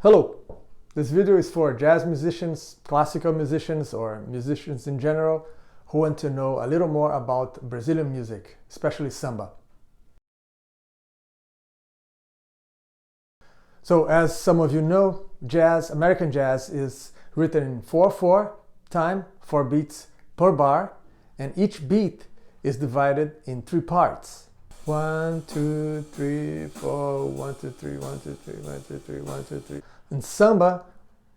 Hello! This video is for jazz musicians, classical musicians, or musicians in general who want to know a little more about Brazilian music, especially samba. So as some of you know, jazz, American jazz, is written in 4/4 time, 4 beats per bar, and each beat is divided in 3 parts. 1, 2, 3, 4, 1, 2, 3, 1, 2, 3, 1, 2, 3, 1, 2, 3. In samba,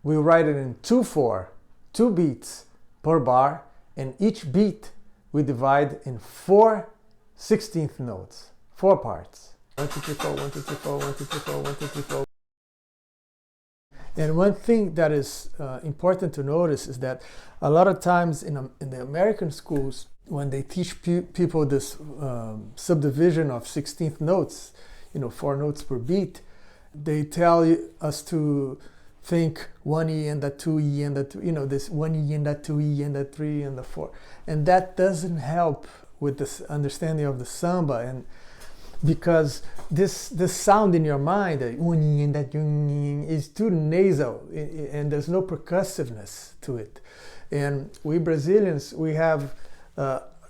we write it in 2/4, 2 beats per bar, and each beat we divide in 4 16th notes, 4 parts. 1, 2, 3, 4, 1, 2, 3, 4, 1, 2, 3, 4, 1, 2, 3, 4. And one thing that is important to notice is that a lot of times in the American schools, when they teach people this subdivision of 16th notes, 4 notes per beat, they tell us to think 1E and that 2E and that, this 1E and that 2E and that 3 and the 4. And that doesn't help with this understanding of the samba, and because this sound in your mind, that 1E and that is too nasal, and there's no percussiveness to it. And we Brazilians, we have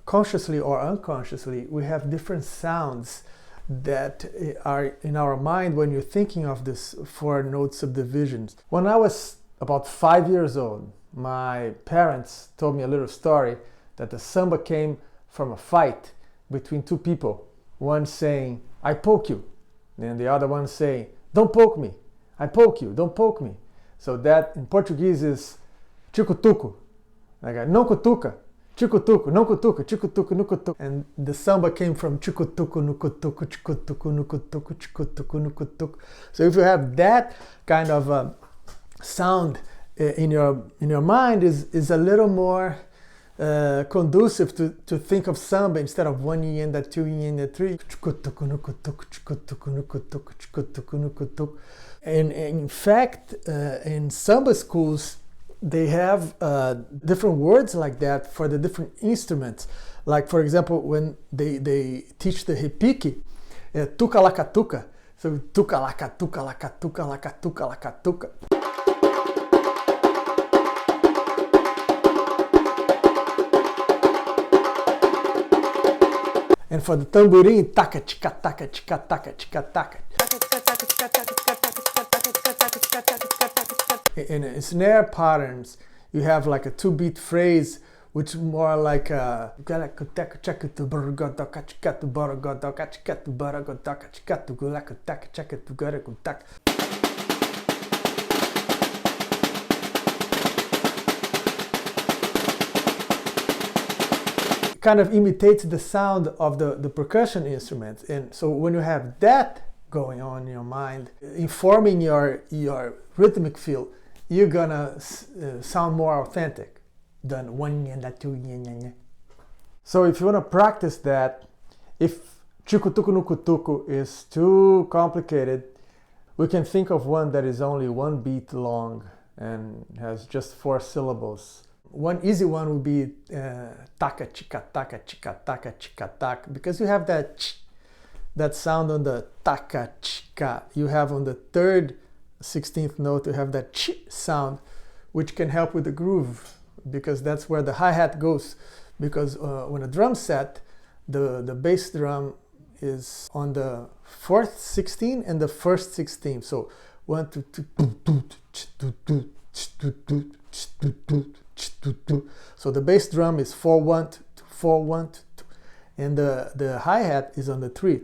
consciously or unconsciously, we have different sounds that are in our mind when you're thinking of this 4 note subdivisions. When I was about 5 years old, my parents told me a little story that the samba came from a fight between 2 people. One saying, "I poke you," and the other one saying, "Don't poke me. I poke you, don't poke me." So that in Portuguese is tico-tuco. Like, não cutuca, tico-tuco, não cutuca, tico-tuco, no cutuca. And the samba came from tico-tuco, no cutuco, tico-tuco, no cutuco, tico-tuco, no cutuco. So if you have that kind of sound in your mind, is a little more conducive to think of samba instead of 1E and that 2E and that 3. And in fact, in samba schools, they have different words like that for the different instruments. Like, for example, when they teach the repique, tuca-laca-tuca. So tuca-laca-tuca-laca-tuca-laca-tuca-laca-tuca. And for the tamborim, taka tika taka tika taka tika taka. In snare patterns, you have like a 2-beat phrase, which is more like a kind of imitates the sound of the percussion instrument. And so when you have that going on in your mind, informing your rhythmic feel, you're gonna sound more authentic than 1 and that 2. So if you want to practice that, if tico-tuco no cutuco is too complicated, we can think of one that is only 1 beat long and has just 4 syllables. One easy one would be taka chika taka chika taka chika taka, because you have that sound on the taka chika. You have on the 3rd 16th note, you have that ch sound, which can help with the groove, because that's where the hi-hat goes. Because when a drum set, the bass drum is on the 4th 16 and the 1st 16. So 1, 2, 2. So the bass drum is 4/1, 4/1, and the hi-hat is on the 3.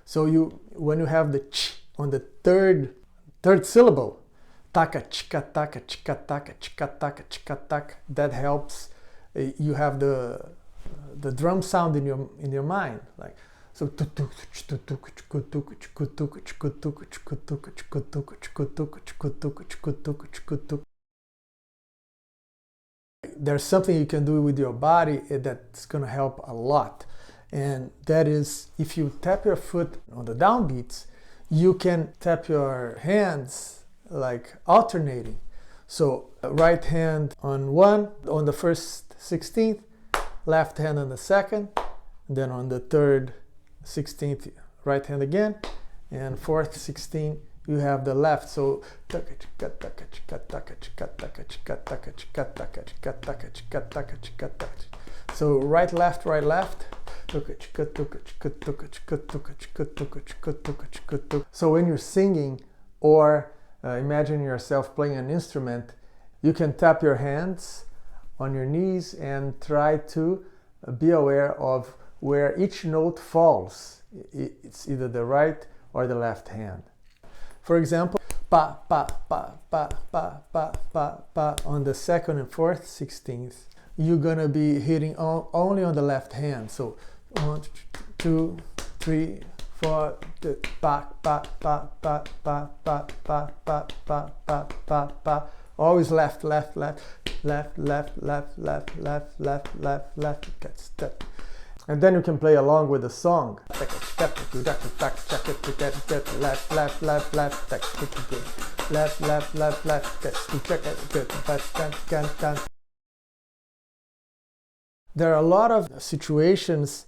So when you have the ch on the third syllable, taka chika taka chika taka chika taka chika taka, that helps you have the drum sound in your mind, like so. There's something you can do with your body that's going to help a lot, and that is, if you tap your foot on the downbeats, you can tap your hands like alternating. So right hand on 1 on the 1st 16th, left hand on the 2nd, and then on the 3rd 16th right hand again, and fourth 16 you have the left. So so right left, right left. So when you're singing or imagine yourself playing an instrument, you can tap your hands on your knees and try to be aware of where each note falls. It's either the right or the left hand. For example, pa pa pa pa pa pa pa pa on the second and fourth 16th, you're gonna be hitting only on the left hand. So 1, 2, 3, 4, pa pa pa pa pa pa pa pa pa pa pa pa. Always left, left, left, left, left, left, left, left, left, left, left. And then you can play along with the song. Left, left, left, left, left, left, left, left. There are a lot of situations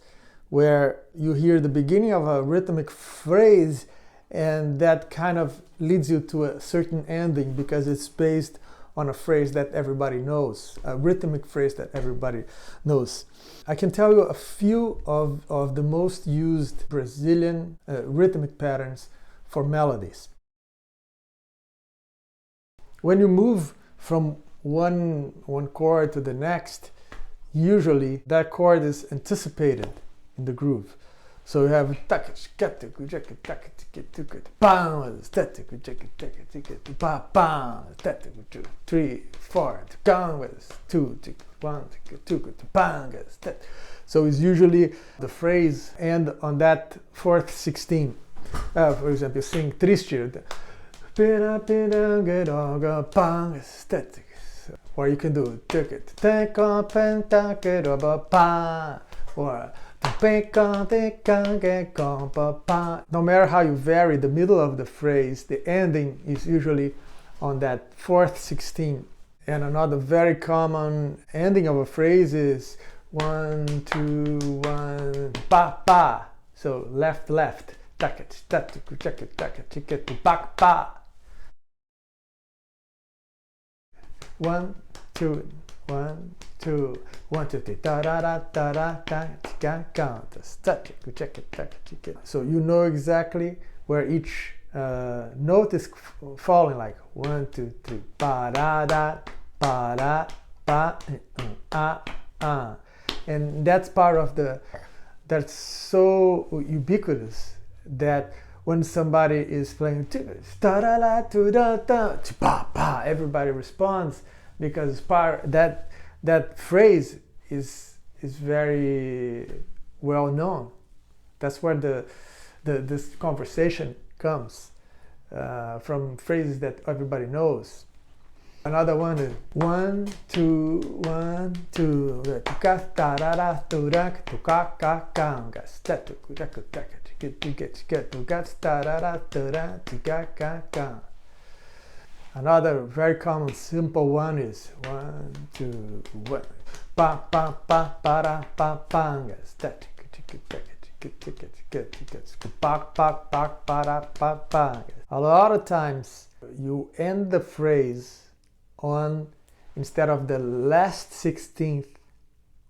where you hear the beginning of a rhythmic phrase and that kind of leads you to a certain ending because it's based on a phrase that everybody knows, a rhythmic phrase that everybody knows. I can tell you a few of the most used Brazilian rhythmic patterns for melodies. When you move from one chord to the next, usually that chord is anticipated in the groove. So you have 3, 4, 2, 1, 2, so it's usually the phrase end on that fourth 16. For example, you sing triste, or you can do or no matter how you vary the middle of the phrase, the ending is usually on that fourth 16. And another very common ending of a phrase is 1, 2, 1, pa pa. So left, left. 1, 2, 1, 2, 1, 2, 3. So you know exactly where each note is falling, like 1, 2, 3. Pa da da, pa da, pa, and that's part of that's so ubiquitous that when somebody is playing everybody responds because that phrase is very well known. That's where this conversation comes from phrases that everybody knows. Another one is 1, 2, 1, 2. Another very common simple one is 1, 2, 1. Pa pa pa para pa pangas. A lot of times you end the phrase on, instead of the last 16th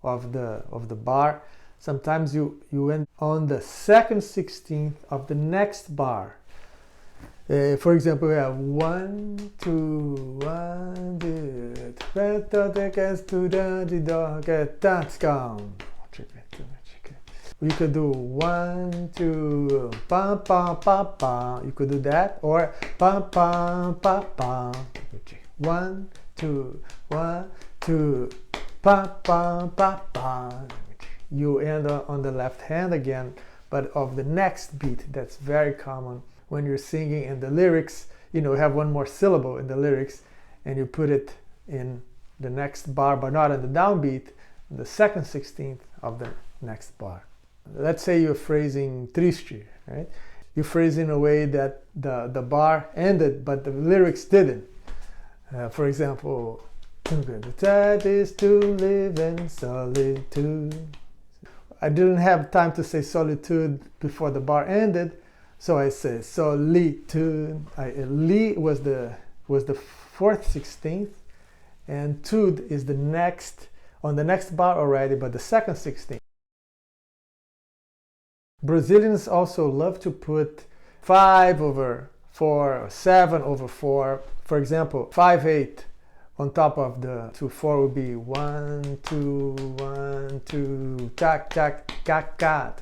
of the bar, sometimes you end on the second 16th of the next bar. For example, we have 1, 2, 1, 2. You could do 1, 2, pa pa pa pa. You could do that, or pa pa pa pa. 1, 2, 1, 2, pa pa pa pa. You end on the left hand again, but of the next beat. That's very common when you're singing, and the lyrics, you have one more syllable in the lyrics, and you put it in the next bar, but not in the downbeat, the second 16th of the next bar. Let's say you're phrasing triste, right? You phrase in a way that the bar ended, but the lyrics didn't. For example, "Sad is to live in solitude." I didn't have time to say solitude before the bar ended, So I say so li tu. Li was the fourth 16th, and tud is the next on the next bar already, but the second 16th. Brazilians also love to put 5/4 or 7/4. For example, 5/8 on top of the 2/4 would be 1 2 1 2 tac tac tac tac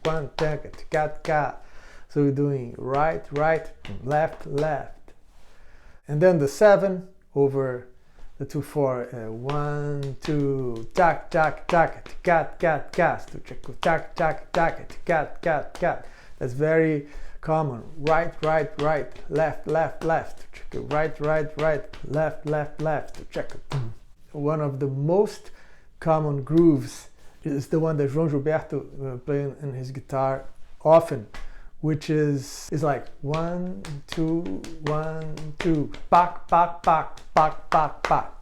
1 tac tac tac. So we're doing right right left left, and then the 7 over the 2/4 1 2 tac tac tac cat cat cat tac tac tac cat cat cat. That's very common. Right right right left left left, right right right left left left. Check it. One of the most common grooves is the one that João Gilberto playing in his guitar often, which is like 1 2 1 2 pak pak pak pak pak pak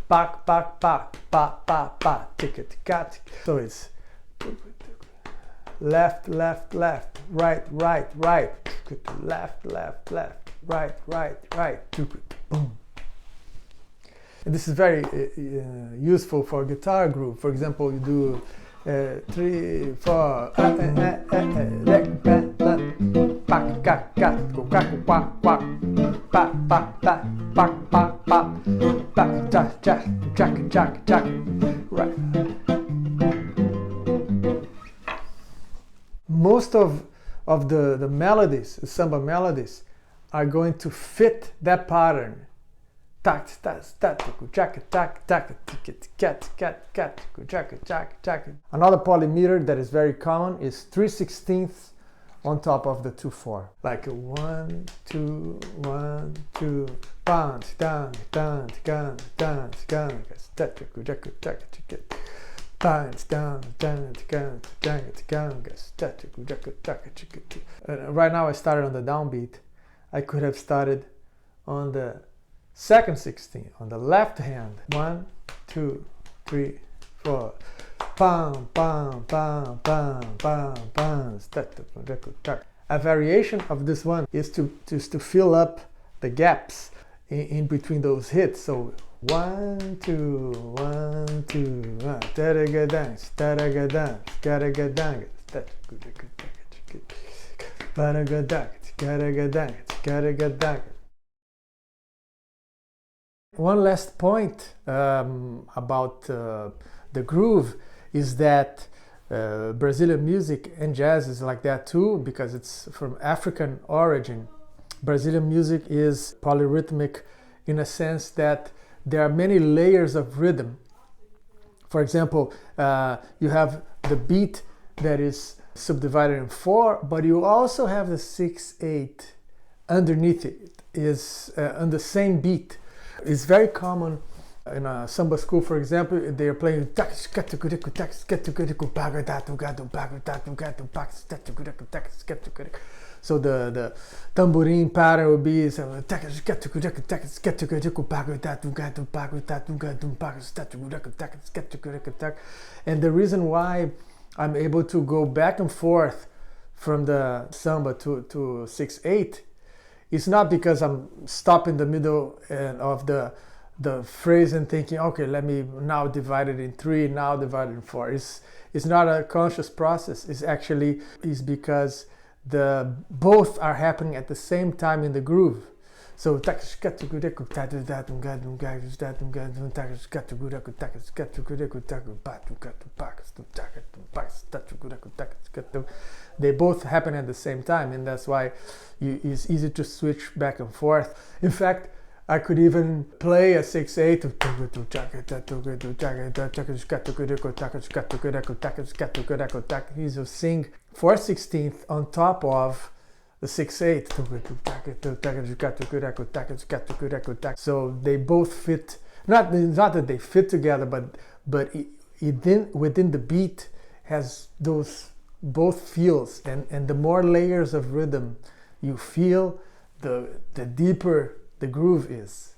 pak pak pak pak pak pak ticket cat. So it's left left left right right right left left left right right right boom. And this is very useful for guitar groove. For example, you do 3 4 right. Most of the melodies, the samba melodies, are going to fit that pattern. Another polymeter that is very common is 3/16 on top of the 2/4, like 1 2 1 2 bounce down down down down down bounce down down down down. Right now I started on the downbeat. I could have started on the second 16 on the left hand. 1 2 3 4 pam pam pam pam pam pam. A variation of this one is to fill up the gaps in between those hits. So 1 2 1 2 taragadance taragadance taragadance taragadance. One last point about the groove is that Brazilian music and jazz is like that too, because it's from African origin. Brazilian music is polyrhythmic in a sense that there are many layers of rhythm. For example, you have the beat that is subdivided in 4, but you also have the 6/8 underneath it, is on the same beat. It's very common in a samba school, for example, they are playing so the tamborim pattern will be and the reason why I'm able to go back and forth from the samba to 6/8 is not because I'm stopping the middle of the phrase and thinking, okay, let me now divide it in 3, now divide it in 4. It's not a conscious process. It's actually because both are happening at the same time in the groove. So they both happen at the same time, and that's why it's easy to switch back and forth. In fact, I could even play a 6/8. He's will sing 4/16 on top of the 6/8. So they both fit. Not that they fit together, but within the beat has those both feels, and the more layers of rhythm you feel, the deeper the groove is.